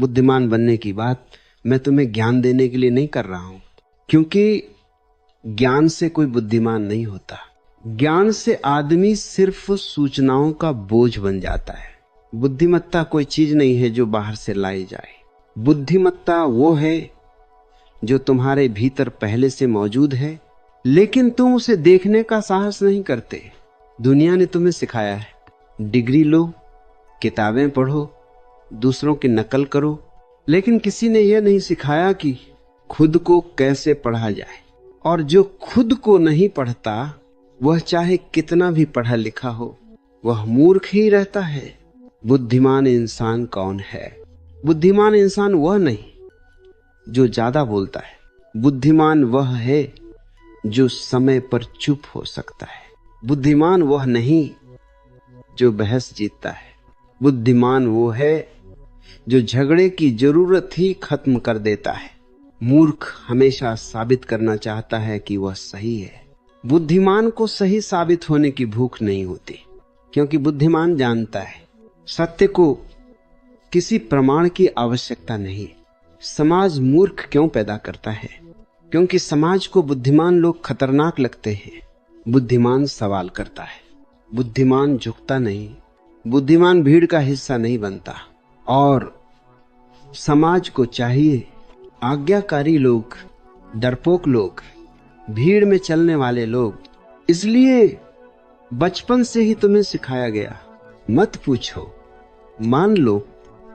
बुद्धिमान बनने की बात मैं तुम्हें ज्ञान देने के लिए नहीं कर रहा हूं, क्योंकि ज्ञान से कोई बुद्धिमान नहीं होता। ज्ञान से आदमी सिर्फ सूचनाओं का बोझ बन जाता है। बुद्धिमत्ता कोई चीज नहीं है जो बाहर से लाई जाए। बुद्धिमत्ता वो है जो तुम्हारे भीतर पहले से मौजूद है, लेकिन तुम उसे देखने का साहस नहीं करते। दुनिया ने तुम्हें सिखाया है, डिग्री लो, किताबें पढ़ो, दूसरों की नकल करो, लेकिन किसी ने यह नहीं सिखाया कि खुद को कैसे पढ़ा जाए। और जो खुद को नहीं पढ़ता वह चाहे कितना भी पढ़ा लिखा हो, वह मूर्ख ही रहता है। बुद्धिमान इंसान कौन है? बुद्धिमान इंसान वह नहीं जो ज्यादा बोलता है। बुद्धिमान वह है जो समय पर चुप हो सकता है। बुद्धिमान वह नहीं जो बहस जीतता है। बुद्धिमान वो है जो झगड़े की जरूरत ही खत्म कर देता है। मूर्ख हमेशा साबित करना चाहता है कि वह सही है। बुद्धिमान को सही साबित होने की भूख नहीं होती, क्योंकि बुद्धिमान जानता है सत्य को किसी प्रमाण की आवश्यकता नहीं। समाज मूर्ख क्यों पैदा करता है? क्योंकि समाज को बुद्धिमान लोग खतरनाक लगते हैं। बुद्धिमान सवाल करता है, बुद्धिमान झुकता नहीं, बुद्धिमान भीड़ का हिस्सा नहीं बनता। और समाज को चाहिए आज्ञाकारी लोग, डरपोक लोग, भीड़ में चलने वाले लोग। इसलिए बचपन से ही तुम्हें सिखाया गया, मत पूछो, मान लो,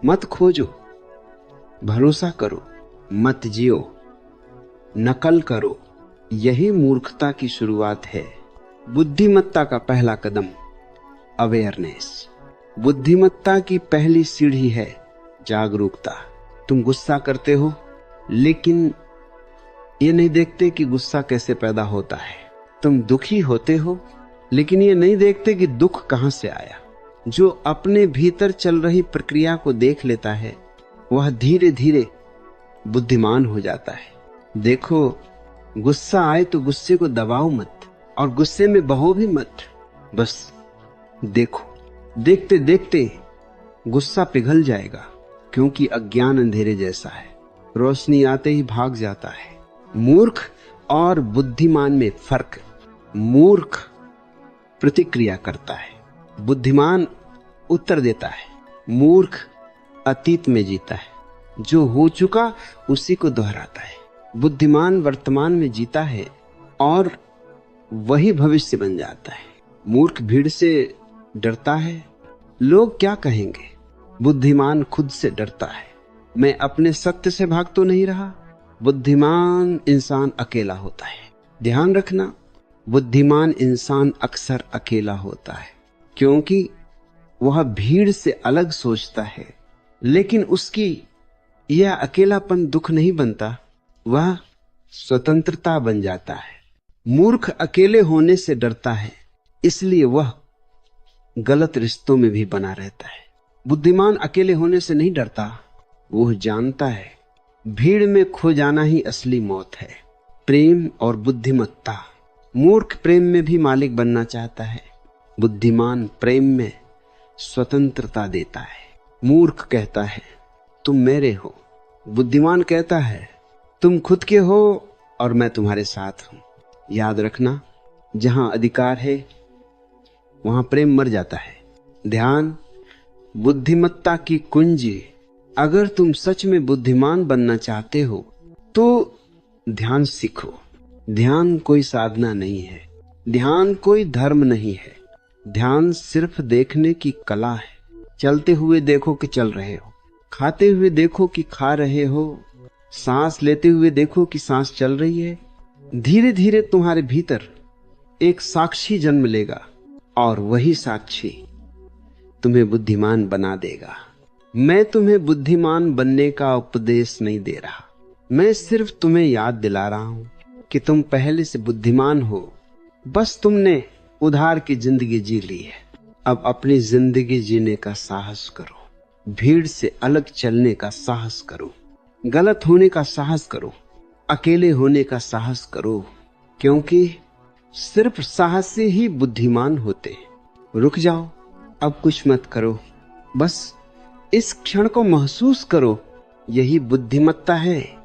मत खोजो, भरोसा करो, मत जियो, नकल करो। यही मूर्खता की शुरुआत है। बुद्धिमत्ता का पहला कदम अवेयरनेस। बुद्धिमत्ता की पहली सीढ़ी है जागरूकता। तुम गुस्सा करते हो, लेकिन ये नहीं देखते कि गुस्सा कैसे पैदा होता है। तुम दुखी होते हो, लेकिन ये नहीं देखते कि दुख कहां से आया। जो अपने भीतर चल रही प्रक्रिया को देख लेता है, वह धीरे धीरे बुद्धिमान हो जाता है। देखो, गुस्सा आए तो गुस्से को दबाओ मत, और गुस्से में बहो भी मत। बस देखो, देखते देखते गुस्सा पिघल जाएगा, क्योंकि अज्ञान अंधेरे जैसा है, रोशनी आते ही भाग जाता है। मूर्ख और बुद्धिमान में फर्क। मूर्ख प्रतिक्रिया करता है, बुद्धिमान उत्तर देता है। मूर्ख अतीत में जीता है, जो हो चुका उसी को दोहराता है। बुद्धिमान वर्तमान में जीता है और वही भविष्य बन जाता है। मूर्ख भीड़ से डरता है, लोग क्या कहेंगे। बुद्धिमान खुद से डरता है, मैं अपने सत्य से भाग तो नहीं रहा। बुद्धिमान इंसान अकेला होता है। ध्यान रखना, बुद्धिमान इंसान अक्सर अकेला होता है, क्योंकि वह भीड़ से अलग सोचता है। लेकिन उसकी यह अकेलापन दुख नहीं बनता, वह स्वतंत्रता बन जाता है। मूर्ख अकेले होने से डरता है, इसलिए वह गलत रिश्तों में भी बना रहता है। बुद्धिमान अकेले होने से नहीं डरता, वह जानता है भीड़ में खो जाना ही असली मौत है। प्रेम और बुद्धिमत्ता। मूर्ख प्रेम में भी मालिक बनना चाहता है, बुद्धिमान प्रेम में स्वतंत्रता देता है। मूर्ख कहता है तुम मेरे हो, बुद्धिमान कहता है तुम खुद के हो और मैं तुम्हारे साथ हूं। याद रखना, जहां अधिकार है वहां प्रेम मर जाता है। ध्यान बुद्धिमत्ता की कुंजी। अगर तुम सच में बुद्धिमान बनना चाहते हो तो ध्यान सीखो। ध्यान कोई साधना नहीं है, ध्यान कोई धर्म नहीं है। ध्यान सिर्फ देखने की कला है। चलते हुए देखो कि चल रहे हो, खाते हुए देखो कि खा रहे हो, सांस लेते हुए देखो कि सांस चल रही है। धीरे धीरे तुम्हारे भीतर एक साक्षी जन्म लेगा और वही साक्षी तुम्हें बुद्धिमान बना देगा। मैं तुम्हें बुद्धिमान बनने का उपदेश नहीं दे रहा, मैं सिर्फ तुम्हें याद दिला रहा हूं कि तुम पहले से बुद्धिमान हो। बस तुमने उधार की जिंदगी जी ली है। अब अपनी जिंदगी जीने का साहस करो, भीड़ से अलग चलने का साहस करो, गलत होने का साहस करो, अकेले होने का साहस करो, क्योंकि सिर्फ साहस से ही बुद्धिमान होते। रुक जाओ, अब कुछ मत करो, बस इस क्षण को महसूस करो यही बुद्धिमत्ता है